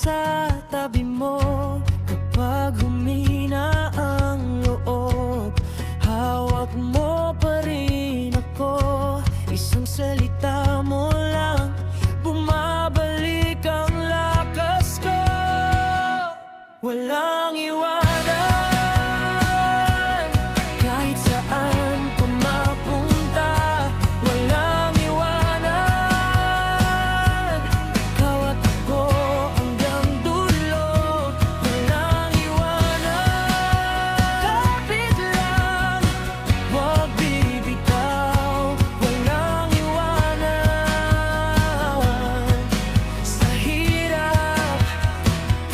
sa tabi mo kapag humina ang loob. Hawak mo pa rin ako, isang salita mo lang, bumabalik ang lakas ko. Walang iwanan, kahit saan pa mapunta. Walang iwanan, ikaw at ako hanggang dulo. Walang iwanan, kapit lang, huwag bibitaw. Walang iwanan, sa hirap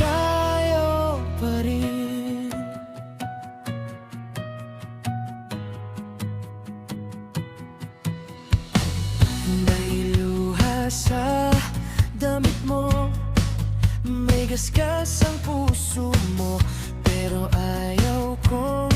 tayo pa rin. May luha sa damit mo, may gasgas ang puso mo, pero ayaw kong